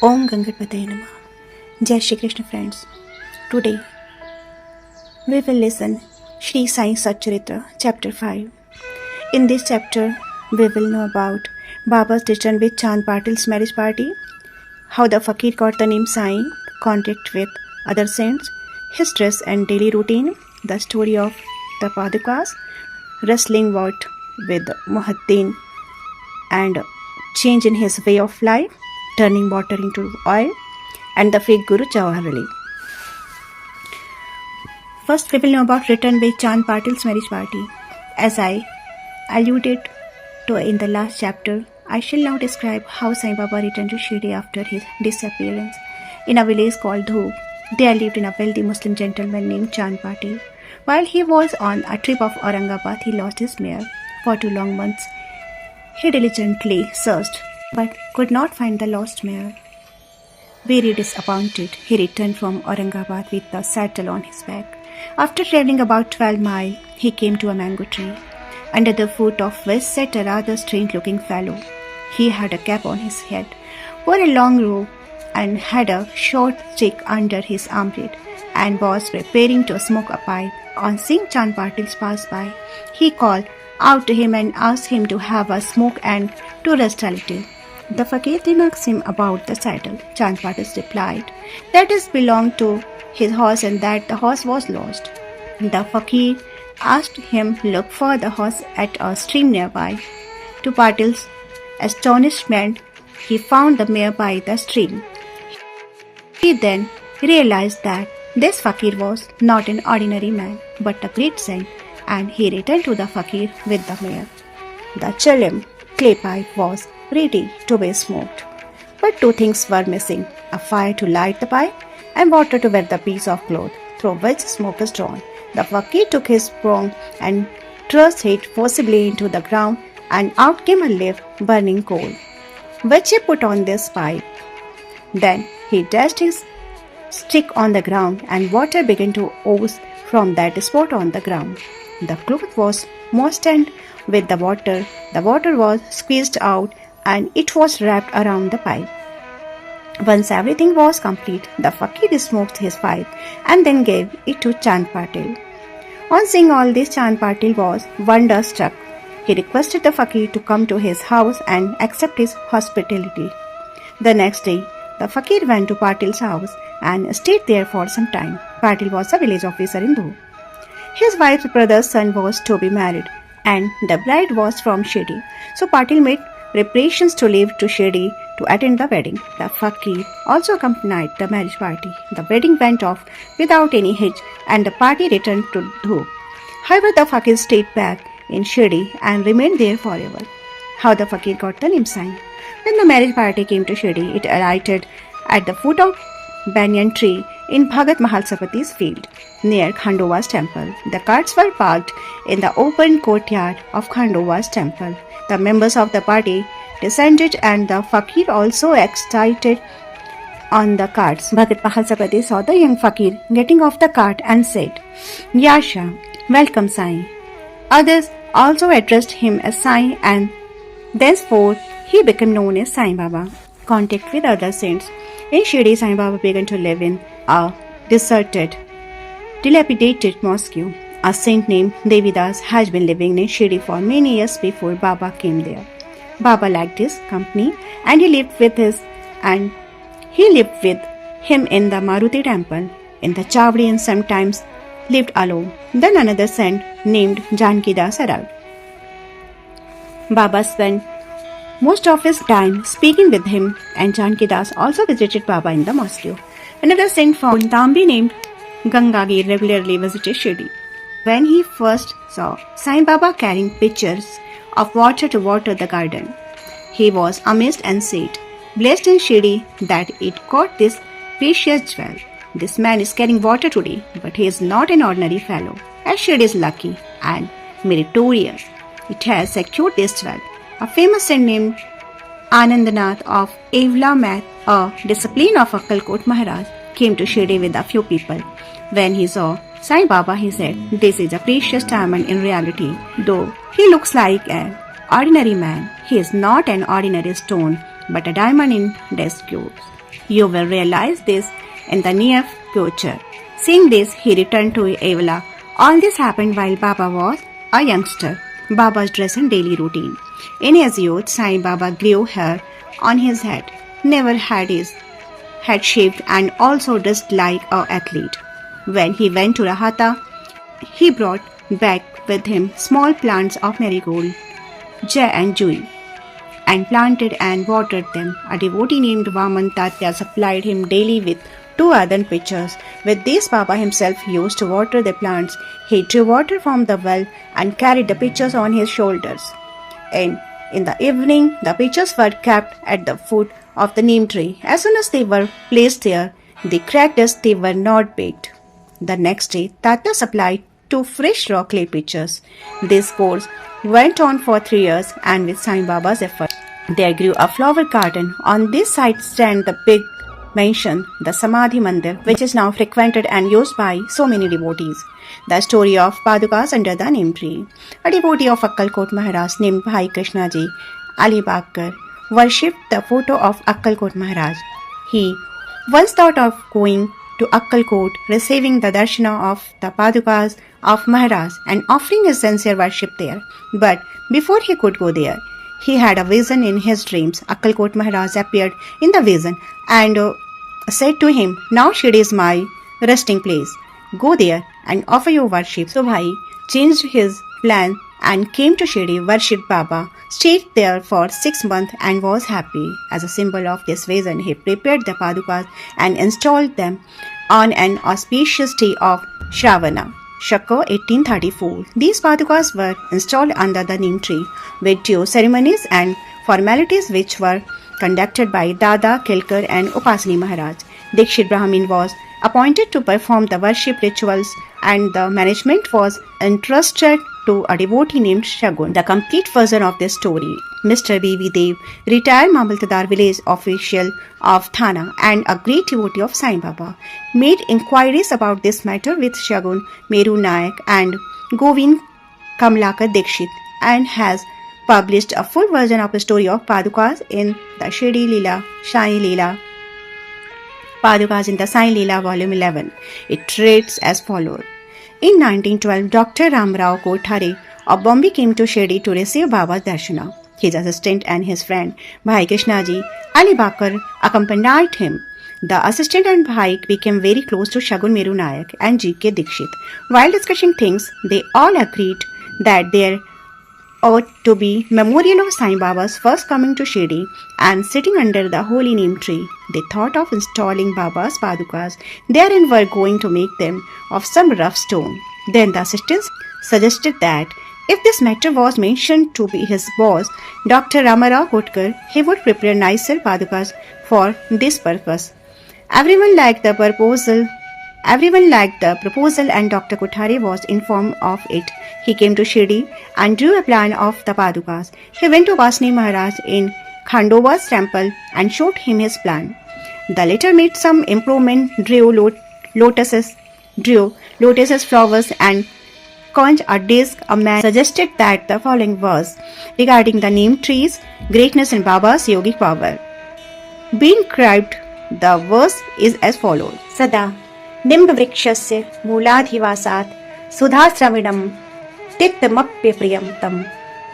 Om Gangatpataye Namah. Jai Shri Krishna friends. Today we will listen Shri Sai Satcharitra chapter 5. In this chapter we will know about Baba's decision with Chand Patil's marriage party, how the fakir got the name Sai, contact with other saints, his dress and daily routine, the story of the Padukas, wrestling what with Muhaddin and change in his way of life, turning water into oil, and the fake Guru Jawaharlal. First, we will know about return with Chand Patil's marriage party. As I alluded to in the last chapter, I shall now describe how Sai Baba returned to Shri after his disappearance. In a village called Dhoop, there lived a wealthy Muslim gentleman named Chand Patil. While he was on a trip of Aurangabad, he lost his mare. For 2 long months, he diligently searched, but could not find the lost mare. Very disappointed, he returned from Aurangabad with the saddle on his back. After travelling about 12 miles, he came to a mango tree, under the foot of which sat a rather strange-looking fellow. He had a cap on his head, wore a long robe, and had a short stick under his armpit, and was preparing to smoke a pipe. On seeing Chand Patil pass by, he called out to him and asked him to have a smoke and to rest a little. The fakir then asked him about the saddle. Chand Patil replied that it belonged to his horse and that the horse was lost. The fakir asked him to look for the horse at a stream nearby. To Patil's astonishment, he found the mare by the stream. He then realized that this fakir was not an ordinary man, but a great saint, and he returned to the fakir with the mare. The chilim, clay pipe, was ready to be smoked. But 2 things were missing: a fire to light the pipe and water to wet the piece of cloth through which smoke is drawn. The fakir took his prong and thrust it forcibly into the ground, and out came a live burning coal, which he put on this pipe. Then he dashed his stick on the ground, and water began to ooze from that spot on the ground. The cloth was moistened with the water. The water was squeezed out, and it was wrapped around the pipe. Once everything was complete, the fakir smoked his pipe and then gave it to Chand Patil. On seeing all this, Chand Patil was wonderstruck. He requested the fakir to come to his house and accept his hospitality. The next day, the fakir went to Patil's house and stayed there for some time. Patil was a village officer in Dhoop. His wife's brother's son was to be married, and the bride was from Shri. So Patil made preparations to leave to Shri to attend the wedding. The fakir also accompanied the marriage party. The wedding went off without any hitch, and the party returned to Dhoop. However, the fakir stayed back in Shri and remained there forever. How the fakir got the name Sai? When the marriage party came to Shri, it alighted at the foot of banyan tree in Bhagat Mahalsapati's field near Khandova's temple. The carts were parked in the open courtyard of Khandova's temple. The members of the party descended, and the fakir also excited on the carts. Bhagat Mahalsapati saw the young fakir getting off the cart and said, "Yasha, welcome Sai." Others also addressed him as Sai, and thenceforth he became known as Sai Baba. Contact with other saints. In Shri, Sai Baba began to live in a deserted, dilapidated mosque. A saint named Devidas has been living in Shri for many years before Baba came there. Baba liked his company, and he lived with him in the Maruti temple, in the Chavdi, and sometimes lived alone. Then another saint named Jankidas arrived. Baba spent most of his time speaking with him, and Jankidas also visited Baba in the mosque. Another saint from Tambi named Gangagir regularly visited Shri. When he first saw Sai Baba carrying pitchers of water to water the garden, he was amazed and said, "Blessed is Shri that it caught this precious jewel. This man is carrying water today, but he is not an ordinary fellow. As Shri is lucky and meritorious, it has secured this jewel." A famous saint named Anandanath of Evla Math, a disciple of Akkalkot Maharaj, came to Shri with a few people. When he saw Sai Baba, he said, "This is a precious diamond in reality. Though he looks like an ordinary man, he is not an ordinary stone, but a diamond in disguise." You will realize this in the near future. Seeing this, he returned to Evala. All this happened while Baba was a youngster. Baba's dress and daily routine. In his youth, Sai Baba grew hair on his head, never had his head shaved, and also dressed like an athlete. When he went to Rahata, he brought back with him small plants of marigold, jay and jui, and planted and watered them. A devotee named Vaman Tatya supplied him daily with 2 earthen pitchers. With these, Baba himself used to water the plants. He drew water from the well and carried the pitchers on his shoulders. In the evening, the pitchers were kept at the foot of the neem tree. As soon as they were placed there, they cracked as they were not baked. The next day, Tata supplied 2 fresh raw clay pitchers. This course went on for 3 years, and with Sai Baba's effort, there grew a flower garden. On this site stand the big mansion, the Samadhi Mandir, which is now frequented and used by so many devotees. The story of Padukas under the neem tree. A devotee of Akkalkot Maharaj named Bhai Krishna Ji Alibagkar worshipped the photo of Akkalkot Maharaj. He once thought of going to Akkalkot, receiving the darshana of the Padukas of Maharaj and offering his sincere worship there. But before he could go there, he had a vision in his dreams. Akkalkot Maharaj appeared in the vision and said to him, "Now Shri is my resting place. Go there and offer your worship." So Bhai changed his plan and came to Shri, worshipped Baba, stayed there for 6 months and was happy. As a symbol of this vision, he prepared the Padukas and installed them on an auspicious day of Shravana, Shaka 1834. These Padukas were installed under the neem tree with due ceremonies and formalities which were conducted by Dada, Kelkar and Upasani Maharaj. Dikshit Brahmin was appointed to perform the worship rituals, and the management was entrusted to a devotee named Shagun. The complete version of this story. Mr. B.V. Dev, retired Mamaltadar village official of Thana and a great devotee of Sai Baba, made inquiries about this matter with Shagun Meru Nayak and Govind Kamlakar Dikshit, and has published a full version of the story of Padukas in the Shri Leela, Sai Leela, Padukas in the Sai Leela, Volume 11. It reads as follows. In 1912, Dr. Ramrao Kothare of Bombay came to Shri to receive Baba's darshana. His assistant and his friend Bhai Krishna Ji Alibagkar accompanied him. The assistant and Bhai became very close to Shagun Meru Nayak and G.K. Dikshit. While discussing things, they all agreed that there ought to be memorial of Sai Baba's first coming to Shri and sitting under the holy neem tree. They thought of installing Baba's Padukas there and were going to make them of some rough stone. Then the assistants suggested that if this matter was mentioned to be his boss, Dr. Ramarao Kotkar, he would prepare nicer Padukas for this purpose. Everyone liked the proposal and Dr. Kothare was informed of it. He came to Shri and drew a plan of the Padukas. He went to Upasani Maharaj in Khandoba's temple and showed him his plan. The latter made some improvement, drew lotuses, flowers and conch a disc. A man suggested that the following verse regarding the neem tree's greatness in Baba's yogic power be inscribed. The verse is as follows. Sada Nimba Vrikshasya Mooladhivasat Sudhasravidam Tittamapya Priyam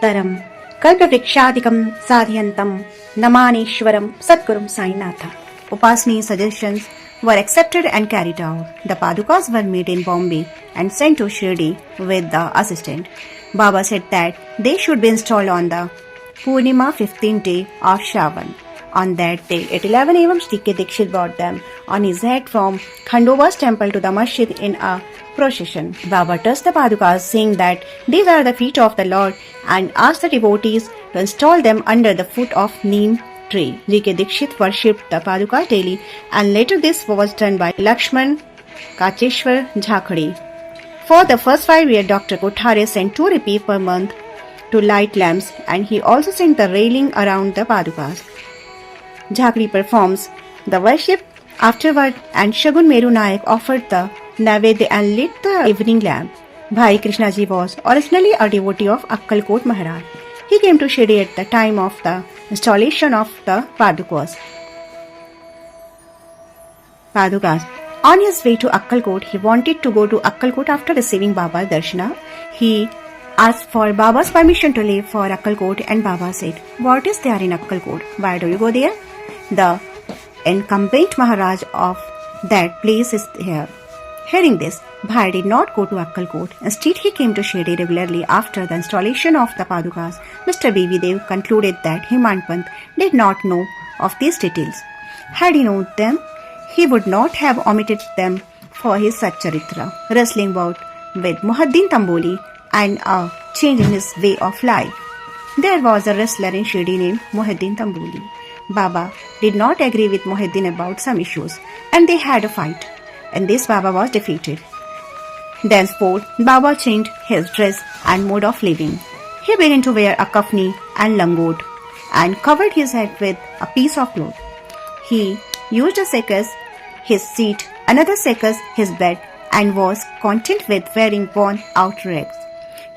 Taram Kalpa Vrikshadikam Sadhyantam Namanishwaram Satgurum Sainatha. Upasani's suggestions were accepted and carried out. The Padukas were made in Bombay and sent to Shri with the assistant. Baba said that they should be installed on the Purnima 15th day of Shravan. On that day, at 11 a.m., G.K. Dikshit brought them on his head from Khandoba's temple to the masjid in a procession. Baba touched the Padukas, saying that these are the feet of the Lord, and asked the devotees to install them under the foot of neem tree. G.K. Dikshit worshipped the Padukas daily, and later this was done by Lakshman Kacheshwar Jhakhade. For the first 5 years, Dr. Kothare sent 2 rupees per month to light lamps, and he also sent the railing around the Padukas. Jhakhade performs the worship afterward, and Shagun Meru Nayak offered the Naivedya and lit the evening lamp. Bhai Krishna Ji was originally a devotee of Akkalkot Maharaj. He came to Shri at the time of the installation of the Padukas. Padukas. On his way to Akkalkot, he wanted to go to Akkalkot after receiving Baba's darshana. He asked for Baba's permission to leave for Akkalkot, and Baba said, "What is there in Akkalkot? Why do you go there? The incumbent Maharaj of that place is here." Hearing this, Bhai did not go to Akkalkot. Instead, he came to Shri regularly after the installation of the Padukas. Mr. B.V. Dev concluded that Hemant Pant did not know of these details. Had he known them, he would not have omitted them for his Satcharitra, wrestling bout with Muhaddin Tamboli and a change in his way of life. There was a wrestler in Shri named Muhaddin Tamboli. Baba did not agree with Muhaddin about some issues, and they had a fight. In this, Baba was defeated. Thenceforth, Baba changed his dress and mode of living. He began to wear a kafni and langot and covered his head with a piece of cloth. He used a sack as his seat, another sack as his bed, and was content with wearing worn-out rags.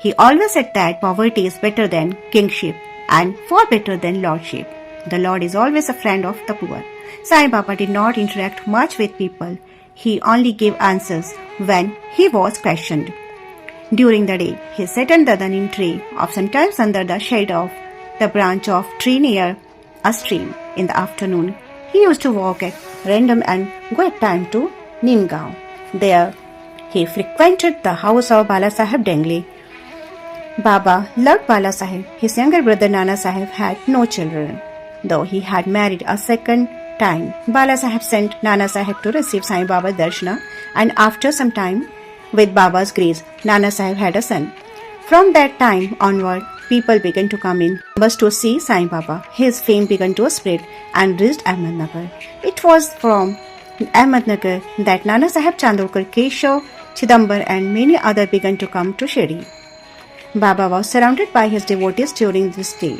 He always said that poverty is better than kingship and far better than lordship. The Lord is always a friend of the poor. Sai Baba did not interact much with people. He only gave answers when he was questioned. During the day, he sat under the neem tree, or sometimes under the shade of the branch of tree near a stream. In the afternoon, he used to walk at random and go at time to Neemgaon. There, he frequented the house of Bala Sahib Dengle. Baba loved Bala Sahib. His younger brother Nana Sahib had no children. Though he had married a second time, Bala Sahib sent Nana Sahib to receive Sai Baba's darshana, and after some time, with Baba's grace, Nana Sahib had a son. From that time onward, people began to come in numbers to see Sai Baba. His fame began to spread and reached Ahmednagar. It was from Ahmednagar that Nana Sahib Chandorkar, Keshav, Chidambar and many others began to come to Shri. Baba was surrounded by his devotees during this day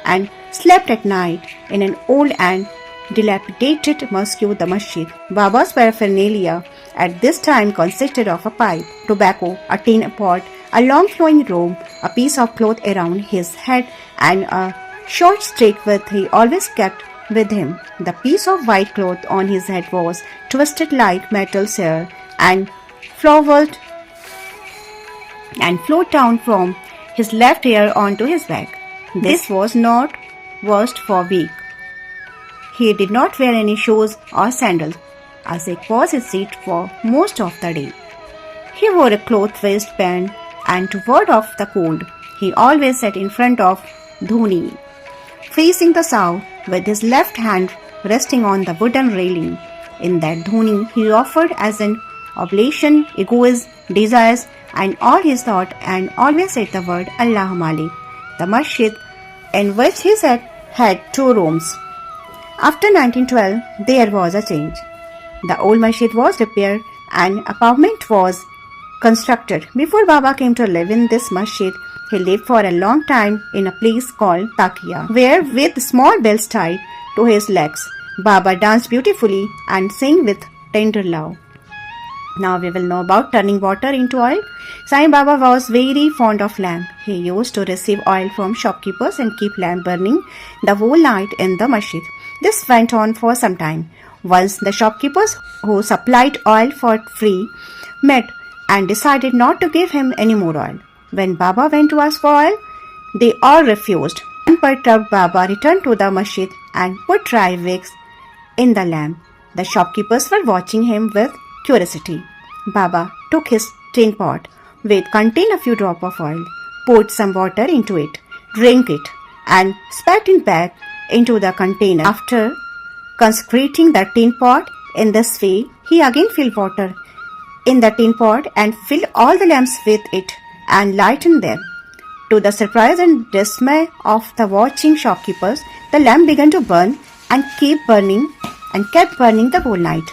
and slept at night in an old and dilapidated mosque, the masjid. Baba's paraphernalia at this time consisted of a pipe, tobacco, a tin pot, a long flowing robe, a piece of cloth around his head, and a short stick which he always kept with him. The piece of white cloth on his head was twisted like metal hair and flowed down from his left ear onto his back. This was not washed for a week. He did not wear any shoes or sandals, as it was his seat for most of the day. He wore a cloth waistband, and to ward off the cold, he always sat in front of dhoni, facing the south, with his left hand resting on the wooden railing. In that dhoni, he offered as an oblation egoism, desires, and all his thought, and always said the word Allah Malik. The masjid in which he sat had 2 rooms. After 1912, there was a change. The old masjid was repaired and apartment was constructed. Before Baba came to live in this masjid, he lived for a long time in a place called Takia, where with small bells tied to his legs, Baba danced beautifully and sang with tender love. Now we will know about turning water into oil. Sai Baba was very fond of lamp. He used to receive oil from shopkeepers and keep lamp burning the whole night in the masjid. This went on for some time. Once the shopkeepers who supplied oil for free met and decided not to give him any more oil. When Baba went to ask for oil, they all refused. Unperturbed, Baba returned to the masjid and put dry wicks in the lamp. The shopkeepers were watching him with curiosity. Baba took his tin pot, which contained a few drops of oil, poured some water into it, drank it, and spat it back into the container. After consecrating the tin pot in this way, he again filled water in the tin pot and filled all the lamps with it and lightened them. To the surprise and dismay of the watching shopkeepers, the lamp began to burn and kept burning the whole night.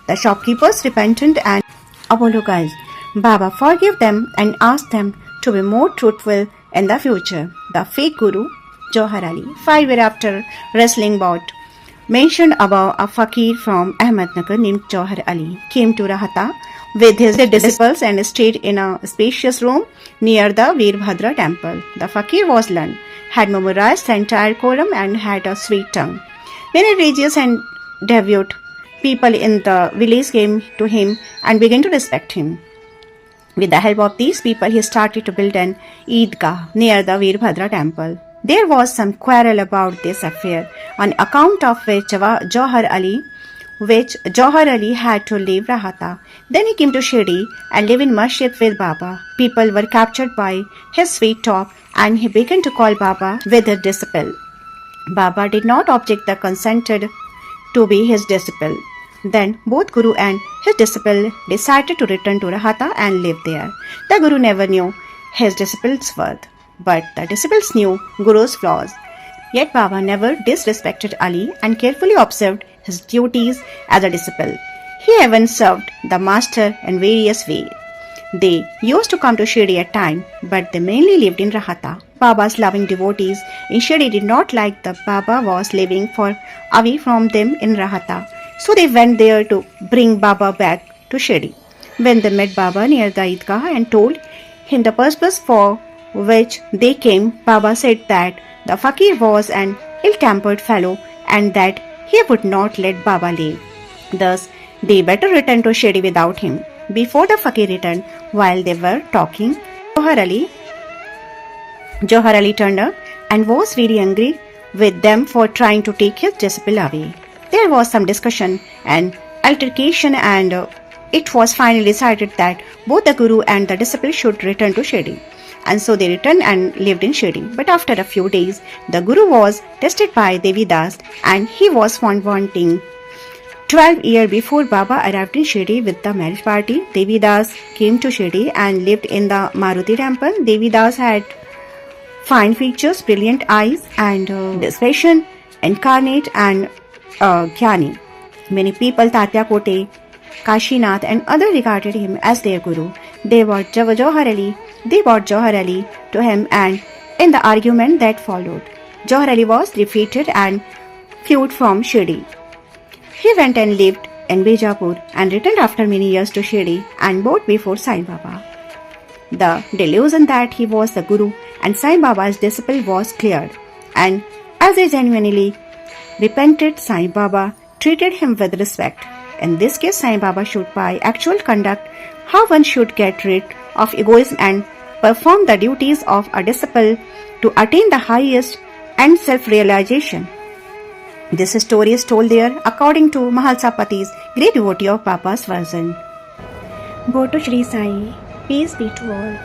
The shopkeepers repented and apologized. Baba forgave them and asked them to be more truthful in the future. The fake guru, Johar Ali, 5 years after wrestling bout mentioned above, a fakir from Ahmednagar named Johar Ali came to Rahata with his disciples and stayed in a spacious room near the Veerbhadra temple. The fakir was learned, had memorized the entire Quran and had a sweet tongue. Many religious and devout People in the village came to him and began to respect him. With the help of these people, he started to build an Eidgah near the Veerbhadra temple. There was some quarrel about this affair, on account of which Johar Ali had to leave Rahata. Then he came to Shri and lived in masjid with Baba. People were captured by his sweet talk, and he began to call Baba with his disciple. Baba did not object the consented to be his disciple. Then both Guru and his disciple decided to return to Rahata and live there. The Guru never knew his disciple's worth, but the disciples knew Guru's flaws. Yet Baba never disrespected Ali and carefully observed his duties as a disciple. He even served the master in various ways. They used to come to Shri at times, but they mainly lived in Rahata. Baba's loving devotees in Shri did not like that Baba was living far away from them in Rahata, so they went there to bring Baba back to Shri. When they met Baba near the Eidgah and told him the purpose for which they came, Baba said that the fakir was an ill-tempered fellow and that he would not let Baba leave. Thus, they better return to Shri without him. Before the fakir returned, while they were talking, Johar Ali turned up and was very angry with them for trying to take his disciple away. There was some discussion and altercation, and it was finally decided that both the Guru and the disciple should return to Shri. And so they returned and lived in Shri. But after a few days, the Guru was tested by Devidas and he was found wanting. 12 years before Baba arrived in Shri with the marriage party, Devidas came to Shri and lived in the Maruti temple. Devidas had fine features, brilliant eyes, and discretion, incarnate and Jnani. Many people, Tatya Kote, Kashinath and others regarded him as their Guru. They brought Johar Ali to him, and in the argument that followed, Johar Ali was defeated and fled from Shri. He went and lived in Bijapur and returned after many years to Shri and bowed before Sai Baba. The delusion that he was the Guru and Sai Baba's disciple was cleared, and as he genuinely repented, Sai Baba treated him with respect. In this case, Sai Baba showed by actual conduct how one should get rid of egoism and perform the duties of a disciple to attain the highest and self-realization. This story is told there according to Mahalsa Pati's great devotee of Baba's version. Go to Shri Sai. Peace be to all.